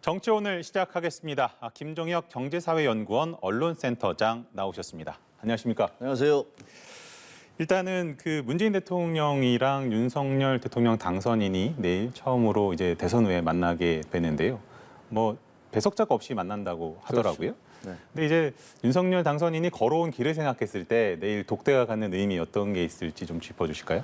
정치 오늘 시작하겠습니다. 김종혁 경제사회연구원 언론센터장 나오셨습니다. 안녕하십니까? 안녕하세요. 일단은 문재인 대통령이랑 윤석열 대통령 당선인이 내일 처음으로 이제 대선 후에 만나게 되는데요. 배석자가 없이 만난다고 하더라고요. 그렇죠. 네. 근데 이제 윤석열 당선인이 걸어온 길을 생각했을 때 내일 독대가 갖는 의미 어떤 게 있을지 좀 짚어주실까요?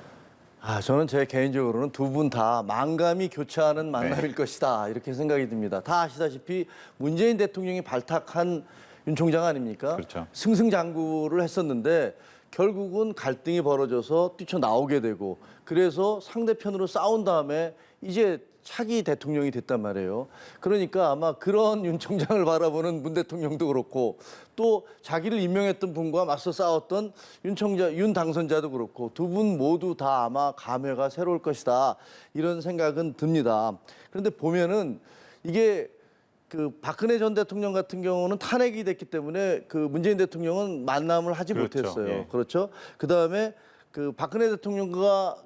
저는 제 개인적으로는 두 분 다 만감이 교차하는 만남일 것이다 이렇게 생각이 듭니다. 다 아시다시피 문재인 대통령이 발탁한 윤 총장 아닙니까? 그렇죠. 승승장구를 했었는데 결국은 갈등이 벌어져서 뛰쳐나오게 되고 그래서 상대편으로 싸운 다음에 이제 차기 대통령이 됐단 말이에요. 그러니까 아마 그런 윤 총장을 바라보는 문 대통령도 그렇고 또 자기를 임명했던 분과 맞서 싸웠던 윤 당선자도 그렇고 두 분 모두 다 아마 감회가 새로울 것이다 이런 생각은 듭니다. 그런데 보면은 이게 박근혜 전 대통령 같은 경우는 탄핵이 됐기 때문에 문재인 대통령은 만남을 하지 그렇죠. 못했어요. 예. 그렇죠. 그다음에 박근혜 대통령과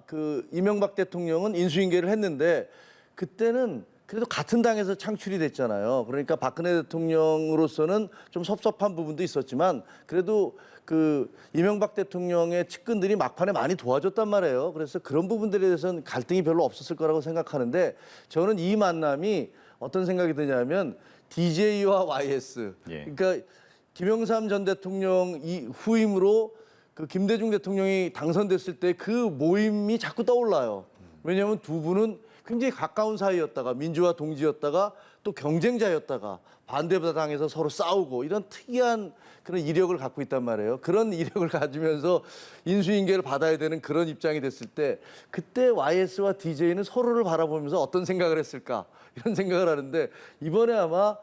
이명박 대통령은 인수인계를 했는데 그때는 그래도 같은 당에서 창출이 됐잖아요. 그러니까 박근혜 대통령으로서는 좀 섭섭한 부분도 있었지만 그래도 이명박 대통령의 측근들이 막판에 많이 도와줬단 말이에요. 그래서 그런 부분들에 대해서는 갈등이 별로 없었을 거라고 생각하는데 저는 이 만남이 어떤 생각이 드냐면 DJ와 YS. 예. 그러니까 김영삼 전 대통령 후임으로 김대중 대통령이 당선됐을 때 그 모임이 자꾸 떠올라요. 왜냐하면 두 분은 굉장히 가까운 사이였다가 민주화 동지였다가 또 경쟁자였다가 반대당에서 서로 싸우고 이런 특이한 그런 이력을 갖고 있단 말이에요. 그런 이력을 가지면서 인수인계를 받아야 되는 그런 입장이 됐을 때 그때 YS와 DJ는 서로를 바라보면서 어떤 생각을 했을까 이런 생각을 하는데 이번에 아마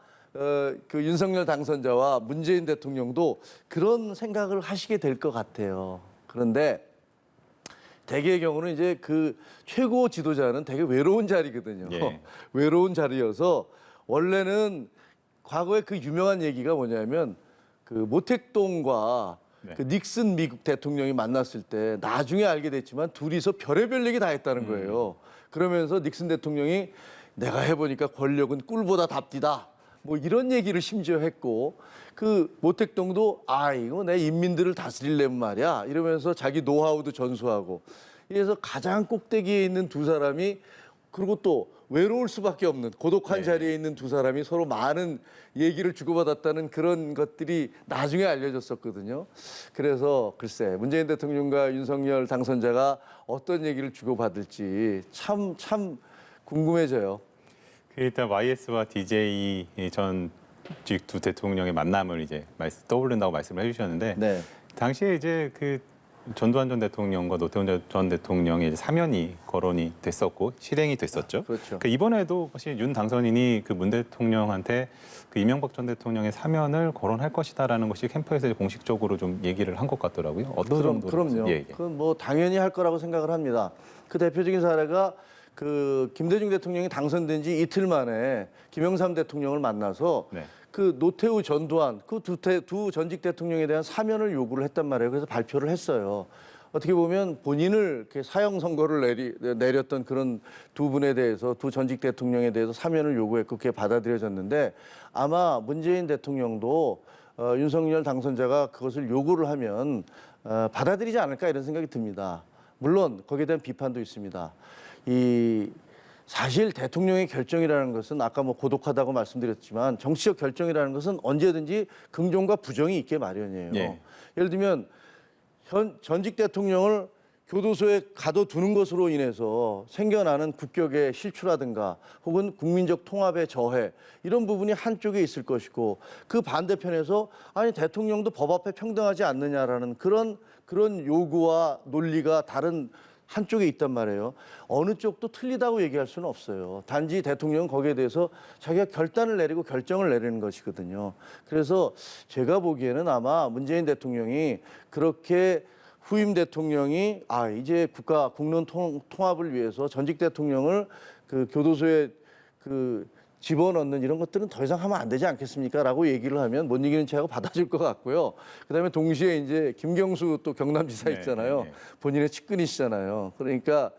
윤석열 당선자와 문재인 대통령도 그런 생각을 하시게 될 것 같아요. 그런데 대개의 경우는 이제 최고 지도자는 되게 외로운 자리거든요. 예. 외로운 자리여서 원래는 과거에 유명한 얘기가 뭐냐면 모택동과 네. 닉슨 미국 대통령이 만났을 때 나중에 알게 됐지만 둘이서 별의별 얘기 다 했다는 거예요. 그러면서 닉슨 대통령이 내가 해보니까 권력은 꿀보다 답디다. 이런 얘기를 심지어 했고 모택동도 이거 내 인민들을 다스리려면 말이야 이러면서 자기 노하우도 전수하고 이래서 가장 꼭대기에 있는 두 사람이 그리고 또 외로울 수밖에 없는 고독한 자리에 있는 두 사람이 서로 많은 얘기를 주고받았다는 그런 것들이 나중에 알려졌었거든요. 그래서 글쎄 문재인 대통령과 윤석열 당선자가 어떤 얘기를 주고받을지 참 궁금해져요. 일단 YS와 DJ 전직 두 대통령의 만남을 이제 떠오른다고 말씀을 해주셨는데 네. 당시에 이제 전두환 전 대통령과 노태우 전 대통령의 사면이 거론이 됐었고 실행이 됐었죠. 그렇죠. 그러니까 이번에도 사실 윤 당선인이 문 대통령한테 이명박 전 대통령의 사면을 거론할 것이다라는 것이 캠프에서 공식적으로 좀 얘기를 한 것 같더라고요. 어떤 정도로? 그럼요. 예. 그건 당연히 할 거라고 생각을 합니다. 대표적인 사례가 김대중 대통령이 당선된 지 이틀 만에 김영삼 대통령을 만나서 네. 노태우 전두환 두 전직 대통령에 대한 사면을 요구를 했단 말이에요. 그래서 발표를 했어요. 어떻게 보면 본인을 사형 선고를 내렸던 그런 두 분에 대해서 두 전직 대통령에 대해서 사면을 요구했고 그게 받아들여졌는데 아마 문재인 대통령도 윤석열 당선자가 그것을 요구를 하면 받아들이지 않을까 이런 생각이 듭니다. 물론 거기에 대한 비판도 있습니다. 사실 대통령의 결정이라는 것은 아까 고독하다고 말씀드렸지만 정치적 결정이라는 것은 언제든지 긍정과 부정이 있게 마련이에요. 예. 예를 들면 전직 대통령을 교도소에 가둬두는 것으로 인해서 생겨나는 국격의 실추라든가 혹은 국민적 통합의 저해 이런 부분이 한쪽에 있을 것이고 그 반대편에서 대통령도 법 앞에 평등하지 않느냐라는 그런 요구와 논리가 다른 한쪽에 있단 말이에요. 어느 쪽도 틀리다고 얘기할 수는 없어요. 단지 대통령은 거기에 대해서 자기가 결단을 내리고 결정을 내리는 것이거든요. 그래서 제가 보기에는 아마 문재인 대통령이 그렇게 후임 대통령이 이제 국론 통합을 위해서 전직 대통령을 교도소에 집어넣는 이런 것들은 더 이상 하면 안 되지 않겠습니까? 라고 얘기를 하면 못 이기는 체하고 받아줄 것 같고요. 그다음에 동시에 이제 김경수 또 경남지사 있잖아요. 본인의 측근이시잖아요. 그러니까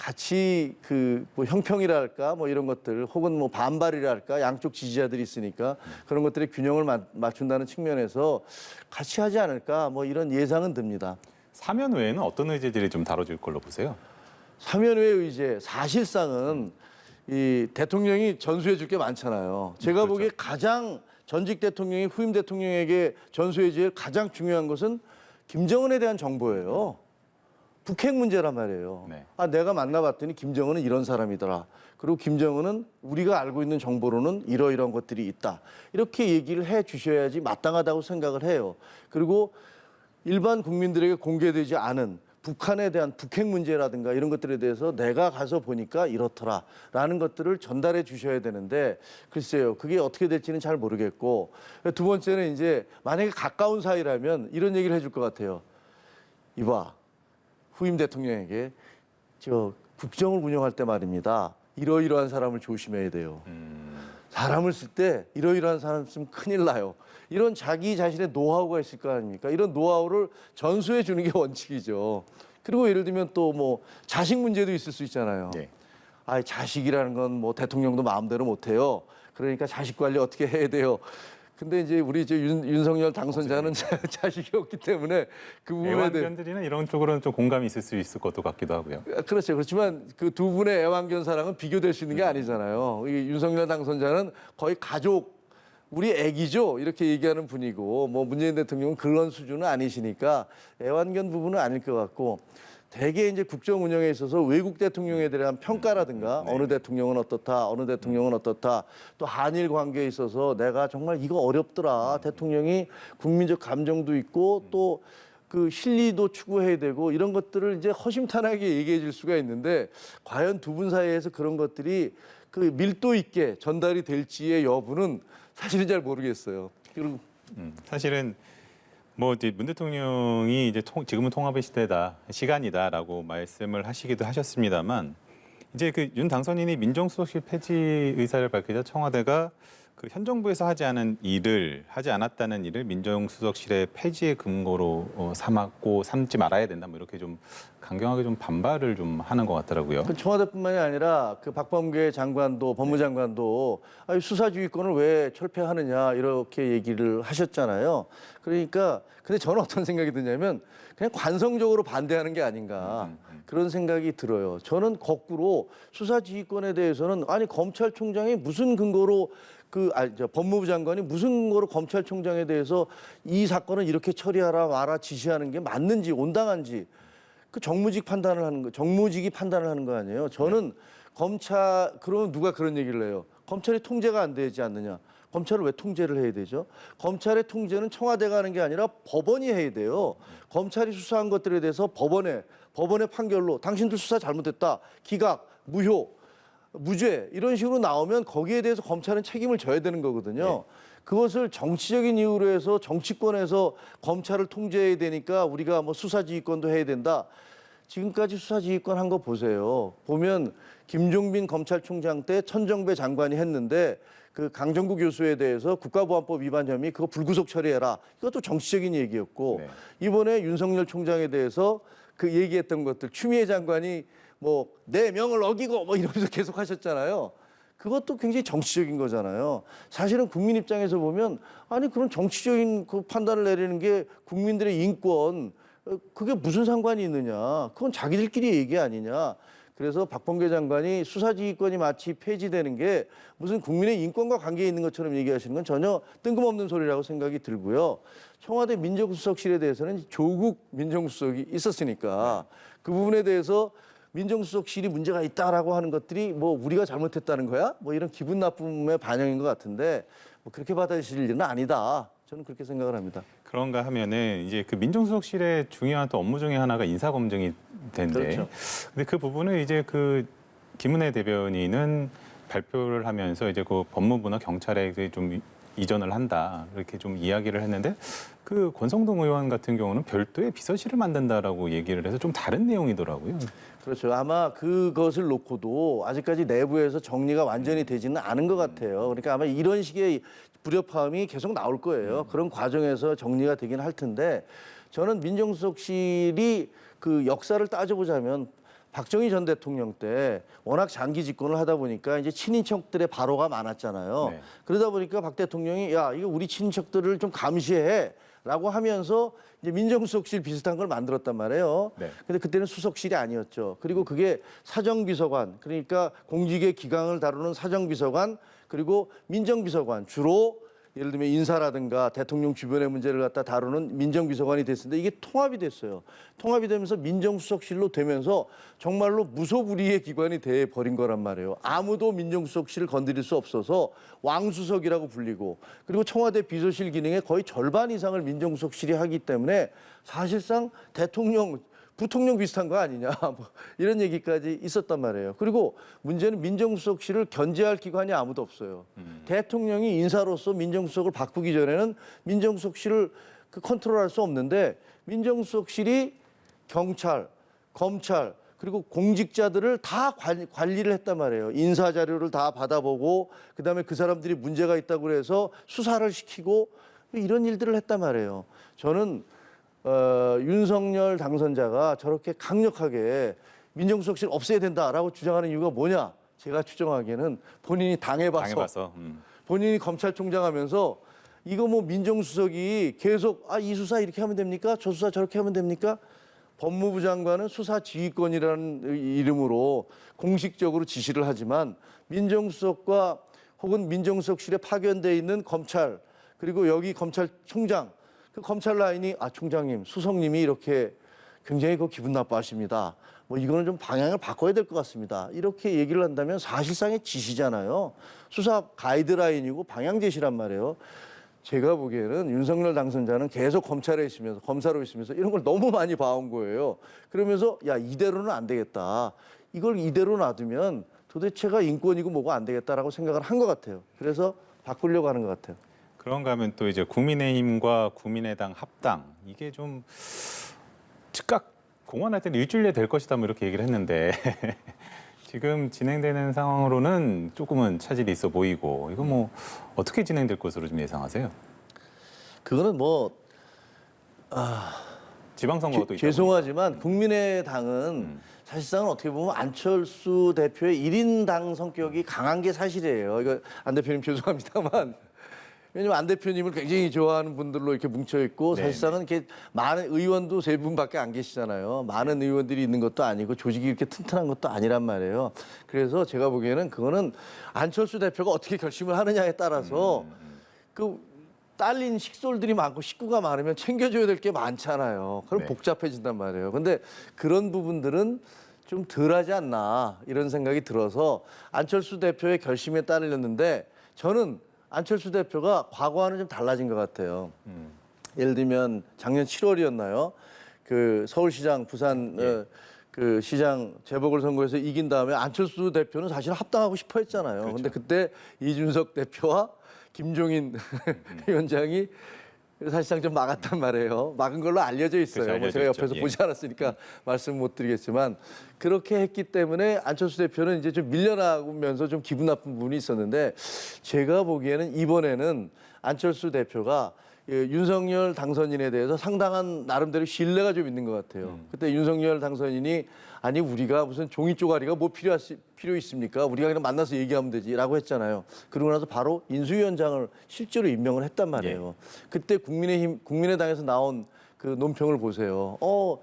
같이 그 뭐 형평이랄까 뭐 이런 것들 혹은 뭐 반발이랄까 양쪽 지지자들이 있으니까 그런 것들의 균형을 맞춘다는 측면에서 같이 하지 않을까 뭐 이런 예상은 듭니다. 사면 외에는 어떤 의제들이 좀 다뤄질 걸로 보세요? 사면외 의제 사실상은 이 대통령이 전수해 줄 게 많잖아요. 제가 그렇죠. 보기에 가장 전직 대통령이 후임 대통령에게 전수해 줄 가장 중요한 것은 김정은에 대한 정보예요. 북핵 문제란 말이에요. 네. 아, 내가 만나봤더니 김정은은 이런 사람이더라. 그리고 김정은은 우리가 알고 있는 정보로는 이러이러한 것들이 있다. 이렇게 얘기를 해 주셔야지 마땅하다고 생각을 해요. 그리고 일반 국민들에게 공개되지 않은 북한에 대한 북핵 문제라든가 이런 것들에 대해서 내가 가서 보니까 이렇더라라는 것들을 전달해 주셔야 되는데 글쎄요. 그게 어떻게 될지는 잘 모르겠고 두 번째는 이제 만약에 가까운 사이라면 이런 얘기를 해줄 것 같아요. 이봐. 후임 대통령에게 저 국정을 운영할 때 말입니다. 이러이러한 사람을 조심해야 돼요. 사람을 쓸 때 이러이러한 사람 쓰면 큰일 나요. 이런 자기 자신의 노하우가 있을 거 아닙니까? 이런 노하우를 전수해 주는 게 원칙이죠. 그리고 예를 들면 또 뭐 자식 문제도 있을 수 있잖아요. 네. 아, 자식이라는 건 뭐 대통령도 마음대로 못 해요. 그러니까 자식 관리 어떻게 해야 돼요? 근데 이제 우리 이제 윤석열 당선자는 자식이 없기 때문에 그 부분에 대해 애완견들이나 이런 쪽으로는 좀 공감이 있을 수 있을 것도 같기도 하고요. 그렇죠. 그렇지만 그 두 분의 애완견 사랑은 비교될 수 있는 게 아니잖아요. 이 윤석열 당선자는 거의 가족, 우리 애기죠. 이렇게 얘기하는 분이고 뭐 문재인 대통령은 그런 수준은 아니시니까 애완견 부분은 아닐 것 같고 대개 이제 국정 운영에 있어서 외국 대통령에 대한 평가라든가 어느 대통령은 어떻다, 어느 대통령은 어떻다, 또 한일 관계에 있어서 내가 정말 이거 어렵더라. 대통령이 국민적 감정도 있고 또 그 실리도 추구해야 되고 이런 것들을 이제 허심탄회하게 얘기해 줄 수가 있는데 과연 두 분 사이에서 그런 것들이 그 밀도 있게 전달이 될지의 여부는 사실은 잘 모르겠어요. 그리고 사실은 뭐 이제 문 대통령이 이제 지금은 통합의 시대다, 시간이다라고 말씀을 하시기도 하셨습니다만 이제 그 윤 당선인이 민정수석실 폐지 의사를 밝히자 청와대가 그 현 정부에서 하지 않았다는 일을 민정수석실의 폐지의 근거로 삼지 말아야 된다. 뭐 이렇게 좀 강경하게 좀 반발을 좀 하는 것 같더라고요. 그 청와대뿐만이 아니라 그 박범계 장관도 법무장관도 아니, 수사지휘권을 왜 철폐하느냐 이렇게 얘기를 하셨잖아요. 그러니까 근데 저는 어떤 생각이 드냐면 그냥 관성적으로 반대하는 게 아닌가 그런 생각이 들어요. 저는 거꾸로 수사지휘권에 대해서는 아니 검찰총장이 무슨 근거로 법무부 장관이 무슨 근거로 검찰총장에 대해서 이 사건은 이렇게 처리하라 마라 지시하는 게 맞는지 온당한지 그 정무직이 판단을 하는 거 아니에요. 저는 검찰 그러면 누가 그런 얘기를 해요. 검찰이 통제가 안 되지 않느냐. 검찰을 왜 통제를 해야 되죠? 검찰의 통제는 청와대가 하는 게 아니라 법원이 해야 돼요. 검찰이 수사한 것들에 대해서 법원의 판결로 당신들 수사 잘못했다. 기각, 무효, 무죄 이런 식으로 나오면 거기에 대해서 검찰은 책임을 져야 되는 거거든요. 그것을 정치적인 이유로 해서 정치권에서 검찰을 통제해야 되니까 우리가 뭐 수사지휘권도 해야 된다. 지금까지 수사지휘권 한 거 보세요. 보면 김종빈 검찰총장 때 천정배 장관이 했는데 그 강정구 교수에 대해서 국가보안법 위반 혐의 그거 불구속 처리해라. 이것도 정치적인 얘기였고 네. 이번에 윤석열 총장에 대해서 그 얘기했던 것들 추미애 장관이 뭐 내 명을 어기고 뭐 이러면서 계속 하셨잖아요. 그것도 굉장히 정치적인 거잖아요. 사실은 국민 입장에서 보면 아니 그런 정치적인 그 판단을 내리는 게 국민들의 인권 그게 무슨 상관이 있느냐. 그건 자기들끼리 얘기 아니냐. 그래서 박범계 장관이 수사지휘권이 마치 폐지되는 게 무슨 국민의 인권과 관계 있는 것처럼 얘기하시는 건 전혀 뜬금없는 소리라고 생각이 들고요. 청와대 민정수석실에 대해서는 조국 민정수석이 있었으니까 그 부분에 대해서 민정수석실이 문제가 있다라고 하는 것들이 뭐 우리가 잘못했다는 거야? 뭐 이런 기분 나쁨의 반영인 것 같은데 뭐 그렇게 받아들일 일은 아니다. 저는 그렇게 생각을 합니다. 그런가 하면은 이제 그 민정수석실의 중요한 또 업무 중에 하나가 인사검증이 된대. 그렇죠. 근데 그 부분을 이제 그 김은혜 대변인은 발표를 하면서 이제 그 법무부나 경찰에 좀 이전을 한다 이렇게 좀 이야기를 했는데 그 권성동 의원 같은 경우는 별도의 비서실을 만든다라고 얘기를 해서 좀 다른 내용이더라고요. 그렇죠. 아마 그것을 놓고도 아직까지 내부에서 정리가 완전히 되지는 않은 것 같아요. 그러니까 아마 이런 식의 불협화음이 계속 나올 거예요. 그런 과정에서 정리가 되긴 할 텐데 저는 민정수석실이 그 역사를 따져보자면 박정희 전 대통령 때 워낙 장기 집권을 하다 보니까 이제 친인척들의 발호가 많았잖아요. 네. 그러다 보니까 박 대통령이 야, 이거 우리 친인척들을 좀 감시해라고 하면서 이제 민정수석실 비슷한 걸 만들었단 말이에요. 네. 근데 그때는 수석실이 아니었죠. 그리고 그게 사정비서관, 그러니까 공직의 기강을 다루는 사정비서관, 그리고 민정비서관, 주로 예를 들면 인사라든가 대통령 주변의 문제를 갖다 다루는 민정비서관이 됐는데 이게 통합이 됐어요. 통합이 되면서 민정수석실로 되면서 정말로 무소불위의 기관이 돼 버린 거란 말이에요. 아무도 민정수석실을 건드릴 수 없어서 왕수석이라고 불리고, 그리고 청와대 비서실 기능의 거의 절반 이상을 민정수석실이 하기 때문에 사실상 부통령 비슷한 거 아니냐 뭐 이런 얘기까지 있었단 말이에요. 그리고 문제는 민정수석실을 견제할 기관이 아무도 없어요. 대통령이 인사로서 민정수석을 바꾸기 전에는 민정수석실을 컨트롤할 수 없는데, 민정수석실이 경찰, 검찰, 그리고 공직자들을 다 관리를 했단 말이에요. 인사 자료를 다 받아보고, 그다음에 그 사람들이 문제가 있다고 해서 수사를 시키고, 이런 일들을 했단 말이에요. 저는 윤석열 당선자가 저렇게 강력하게 민정수석실 없애야 된다라고 주장하는 이유가 뭐냐? 제가 추정하기에는 본인이 당해봐서. 본인이 검찰총장 하면서 이거 뭐 민정수석이 계속 이 수사 이렇게 하면 됩니까? 저 수사 저렇게 하면 됩니까? 법무부 장관은 수사지휘권이라는 이름으로 공식적으로 지시를 하지만 민정수석과 혹은 민정수석실에 파견돼 있는 검찰, 그리고 여기 검찰총장, 그 검찰 라인이 총장님, 수석님이 이렇게 굉장히 기분 나빠하십니다. 뭐 이거는 좀 방향을 바꿔야 될 것 같습니다. 이렇게 얘기를 한다면 사실상의 지시잖아요. 수사 가이드라인이고 방향 제시란 말이에요. 제가 보기에는 윤석열 당선자는 계속 검찰에 있으면서, 검사로 있으면서 이런 걸 너무 많이 봐온 거예요. 그러면서 야, 이대로는 안 되겠다. 이걸 이대로 놔두면 도대체가 인권이고 뭐고 안 되겠다라고 생각을 한 것 같아요. 그래서 바꾸려고 하는 것 같아요. 그런가 하면 또 이제 국민의힘과 국민의당 합당, 이게 좀 즉각 공언할 때는 일주일에 될 것이다 뭐 이렇게 얘기를 했는데 지금 진행되는 상황으로는 조금은 차질이 있어 보이고, 이거 뭐 어떻게 진행될 것으로 좀 예상하세요? 그거는 뭐 지방선거가 또 있다 죄송하지만 국민의당은 사실상은 어떻게 보면 안철수 대표의 1인당 성격이 강한 게 사실이에요. 이거 안 대표님 죄송합니다만, 왜냐면 안 대표님을 굉장히 좋아하는 분들로 이렇게 뭉쳐 있고, 네, 사실상은 이렇게 많은 의원도 3분밖에 안 계시잖아요. 많은 의원들이 있는 것도 아니고 조직이 이렇게 튼튼한 것도 아니란 말이에요. 그래서 제가 보기에는 그거는 안철수 대표가 어떻게 결심을 하느냐에 따라서 그 딸린 식솔들이 많고 식구가 많으면 챙겨줘야 될 게 많잖아요. 그럼 네. 복잡해진단 말이에요. 근데 그런 부분들은 좀 덜하지 않나 이런 생각이 들어서 안철수 대표의 결심에 따르렸는데, 저는 안철수 대표가 과거와는 좀 달라진 것 같아요. 예를 들면 작년 7월이었나요? 그 서울시장, 부산 그 시장 재보궐선거에서 이긴 다음에 안철수 대표는 사실 합당하고 싶어 했잖아요. 그렇죠. 근데 그때 이준석 대표와 김종인 위원장이 사실상 좀 막았단 말이에요. 막은 걸로 알려져 있어요. 그렇죠, 뭐 제가 알려져 옆에서 있죠. 보지 않았으니까 말씀 못 드리겠지만, 그렇게 했기 때문에 안철수 대표는 이제 좀 밀려나면서 좀 기분 나쁜 부분이 있었는데, 제가 보기에는 이번에는 안철수 대표가 윤석열 당선인에 대해서 상당한 나름대로 신뢰가 좀 있는 것 같아요. 그때 윤석열 당선인이 아니 우리가 무슨 종이 쪼가리가 뭐 필요 있습니까? 우리가 그냥 만나서 얘기하면 되지라고 했잖아요. 그러고 나서 바로 인수위원장을 실제로 임명을 했단 말이에요. 그때 국민의당에서 나온 그 논평을 보세요.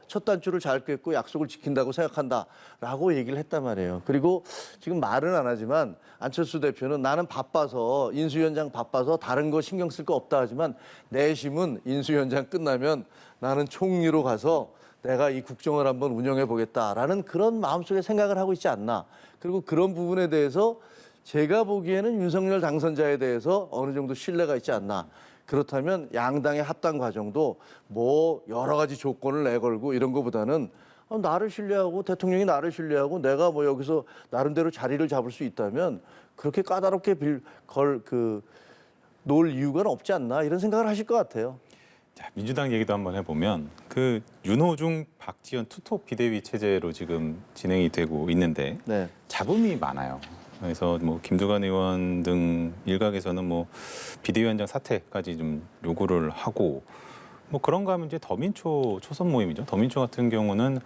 첫 단추를 잘 꿰고 약속을 지킨다고 생각한다라고 얘기를 했단 말이에요. 그리고 지금 말은 안 하지만 안철수 대표는 나는 바빠서, 인수위원장 바빠서 다른 거 신경 쓸 거 없다 하지만, 내심은 인수위원장 끝나면 나는 총리로 가서 내가 이 국정을 한번 운영해 보겠다라는 그런 마음속에 생각을 하고 있지 않나. 그리고 그런 부분에 대해서 제가 보기에는 윤석열 당선자에 대해서 어느 정도 신뢰가 있지 않나. 그렇다면 양당의 합당 과정도 뭐 여러 가지 조건을 내걸고 이런 것보다는 나를 신뢰하고 대통령이 나를 신뢰하고 내가 뭐 여기서 나름대로 자리를 잡을 수 있다면 그렇게 까다롭게 놓을 이유가 없지 않나, 이런 생각을 하실 것 같아요. 자, 민주당 얘기도 한번 해보면 그 윤호중, 박지원 투톱 비대위 체제로 지금 진행이 되고 있는데 네. 잡음이 많아요. 그래서 뭐 김두관 의원 등 일각에서는 뭐 비대위원장 사퇴까지 좀 요구를 하고, 뭐 그런가 하면 이제 더민초 초선 모임이죠. 더민초 같은 경우는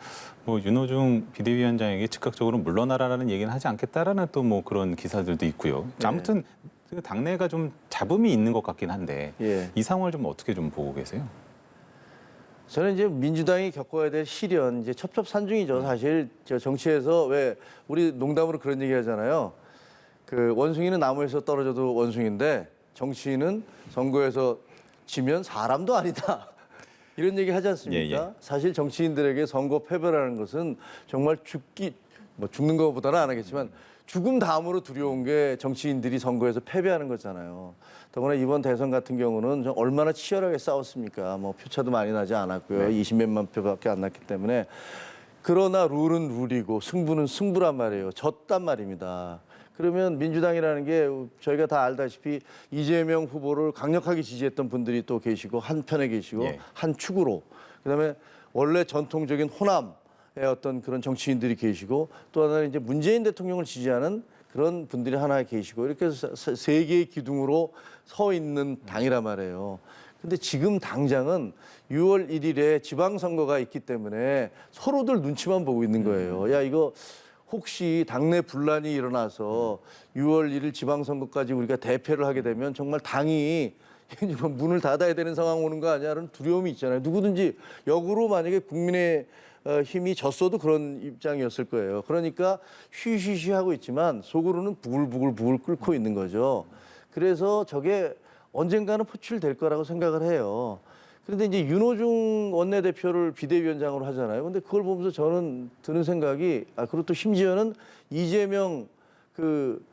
뭐 윤호중 비대위원장에게 즉각적으로 물러나라라는 얘기는 하지 않겠다라는 또 뭐 그런 기사들도 있고요. 네. 아무튼 그 당내가 좀 잡음이 있는 것 같긴 한데 예. 이 상황을 좀 어떻게 좀 보고 계세요? 저는 이제 민주당이 겪어야 될 시련, 이제 첩첩산중이죠. 사실 저 정치에서 왜 우리 농담으로 그런 얘기 하잖아요. 그 원숭이는 나무에서 떨어져도 원숭이인데 정치인은 선거에서 지면 사람도 아니다. 이런 얘기 하지 않습니까? 예, 예. 사실 정치인들에게 선거 패배라는 것은 정말 죽는 것보다는 안 하겠지만 죽음 다음으로 두려운 게 정치인들이 선거에서 패배하는 거잖아요. 더구나 이번 대선 같은 경우는 얼마나 치열하게 싸웠습니까? 뭐 표차도 많이 나지 않았고요. 20몇만 표밖에 안 났기 때문에. 그러나 룰은 룰이고 승부는 승부란 말이에요. 졌단 말입니다. 그러면 민주당이라는 게 저희가 다 알다시피 이재명 후보를 강력하게 지지했던 분들이 또 계시고 한편에 계시고 예. 한 축으로 그다음에 원래 전통적인 호남의 어떤 그런 정치인들이 계시고 또 하나는 이제 문재인 대통령을 지지하는 그런 분들이 하나 계시고 이렇게 해서 세 개의 기둥으로 서 있는 당이란 말이에요. 근데 지금 당장은 6월 1일에 지방선거가 있기 때문에 서로들 눈치만 보고 있는 거예요. 야, 이거 혹시 당내 분란이 일어나서 6월 1일 지방선거까지 우리가 대패를 하게 되면 정말 당이 문을 닫아야 되는 상황 오는 거 아니야라는 두려움이 있잖아요. 누구든지 역으로 만약에 국민의 힘이 졌어도 그런 입장이었을 거예요. 그러니까 쉬쉬쉬 하고 있지만 속으로는 부글부글 끓고 있는 거죠. 그래서 저게 언젠가는 포출될 거라고 생각을 해요. 그런데 이제 윤호중 원내대표를 비대위원장으로 하잖아요. 근데 그걸 보면서 저는 드는 생각이 그리고 또 심지어는 이재명 그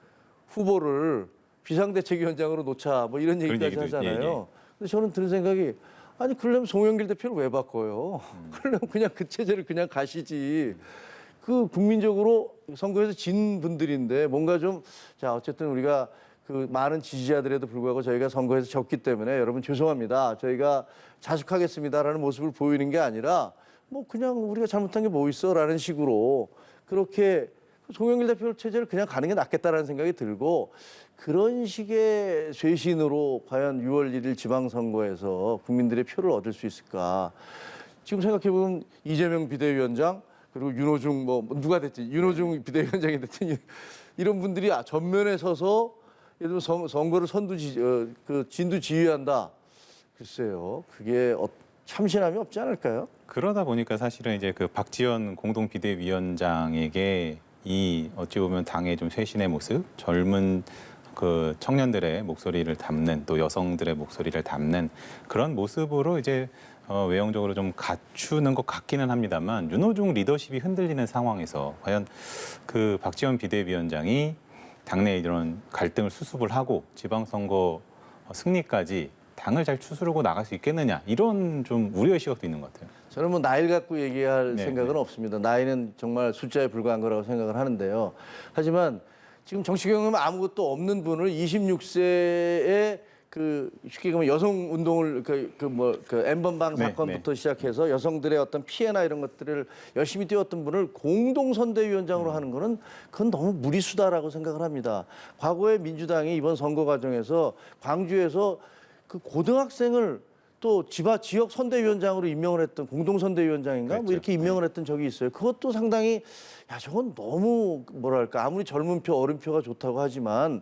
후보를 비상대책위원장으로 놓자 뭐 이런 얘기까지 얘기도, 하잖아요. 예, 예. 근데 저는 드는 생각이 아니 그러려면 송영길 대표를 왜 바꿔요? 그러려면 그냥 그 체제를 그냥 가시지. 그 국민적으로 선거에서 진 분들인데 뭔가 좀 자 어쨌든 우리가 그 많은 지지자들에도 불구하고 저희가 선거에서 졌기 때문에 여러분 죄송합니다. 저희가 자숙하겠습니다라는 모습을 보이는 게 아니라 뭐 그냥 우리가 잘못한 게 뭐 있어라는 식으로 그렇게 송영길 대표 체제를 그냥 가는 게 낫겠다라는 생각이 들고 그런 식의 쇄신으로 과연 6월 1일 지방선거에서 국민들의 표를 얻을 수 있을까? 지금 생각해보면 이재명 비대위원장 그리고 윤호중 뭐 누가 됐지 윤호중 비대위원장이 됐든 이런 분들이 전면에 서서 예를 들면 선거를 진두지휘한다. 글쎄요, 그게 참신함이 없지 않을까요? 그러다 보니까 사실은 이제 그 박지원 공동 비대위원장에게 이 어찌 보면 당의 좀 쇄신의 모습, 젊은 그 청년들의 목소리를 담는 또 여성들의 목소리를 담는 그런 모습으로 이제 외형적으로 좀 갖추는 것 같기는 합니다만 윤호중 리더십이 흔들리는 상황에서 과연 그 박지원 비대위원장이 당내 이런 갈등을 수습을 하고 지방선거 승리까지 당을 잘 추스르고 나갈 수 있겠느냐 이런 좀 우려의 시각도 있는 것 같아요. 저는 뭐 나이를 갖고 얘기할 네, 생각은 네. 없습니다. 나이는 정말 숫자에 불과한 거라고 생각을 하는데요. 하지만 지금 정치 경험 아무것도 없는 분을 26세에 그 쉽게 말하면 여성 운동을 그 엠번방 네, 사건부터 시작해서 여성들의 어떤 피해나 이런 것들을 열심히 뛰었던 분을 공동 선대위원장으로 하는 거는 그건 너무 무리수다라고 생각을 합니다. 과거에 민주당이 이번 선거 과정에서 광주에서 그 고등학생을 또 지역 선대위원장으로 임명을 했던 공동선대위원장인가 뭐 그렇죠. 이렇게 임명을 했던 적이 있어요. 그것도 상당히 저건 너무 뭐랄까 아무리 젊은 표 어른표가 좋다고 하지만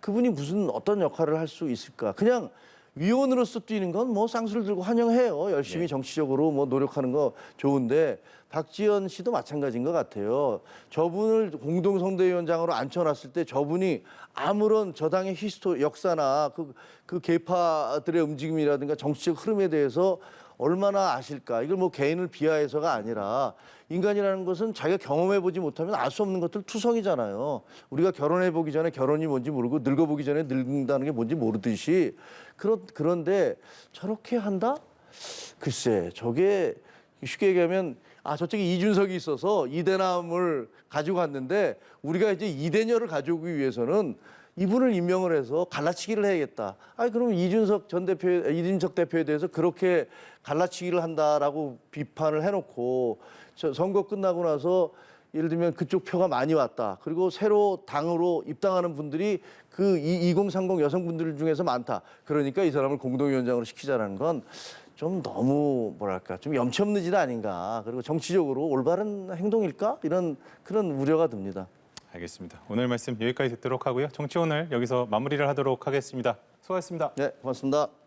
그분이 무슨 어떤 역할을 할 수 있을까? 그냥 위원으로서 뛰는 건 뭐 쌍수를 들고 환영해요. 열심히 정치적으로 뭐 노력하는 거 좋은데 박지원 씨도 마찬가지인 것 같아요. 저분을 공동선대위원장으로 앉혀놨을 때 저분이 아무런 저당의 역사나 그 계파들의 움직임이라든가 정치적 흐름에 대해서 얼마나 아실까. 이걸 뭐 개인을 비하해서가 아니라 인간이라는 것은 자기가 경험해보지 못하면 알 수 없는 것들 투성이잖아요. 우리가 결혼해보기 전에 결혼이 뭔지 모르고 늙어보기 전에 늙는다는 게 뭔지 모르듯이 그런데 저렇게 한다? 글쎄 저게 쉽게 얘기하면 저쪽에 이준석이 있어서 이대남을 가지고 갔는데 우리가 이제 이대녀를 가져오기 위해서는 이분을 임명을 해서 갈라치기를 해야겠다. 그럼 이준석 대표에 대해서 그렇게 갈라치기를 한다라고 비판을 해놓고 선거 끝나고 나서 예를 들면 그쪽 표가 많이 왔다. 그리고 새로 당으로 입당하는 분들이 그 2030 여성분들 중에서 많다. 그러니까 이 사람을 공동위원장으로 시키자라는 건 좀 너무 뭐랄까 좀 염치 없는 짓 아닌가. 그리고 정치적으로 올바른 행동일까? 이런 그런 우려가 듭니다. 알겠습니다. 오늘 말씀 여기까지 듣도록 하고요. 정치원을 여기서 마무리를 하도록 하겠습니다. 수고하셨습니다. 네, 고맙습니다.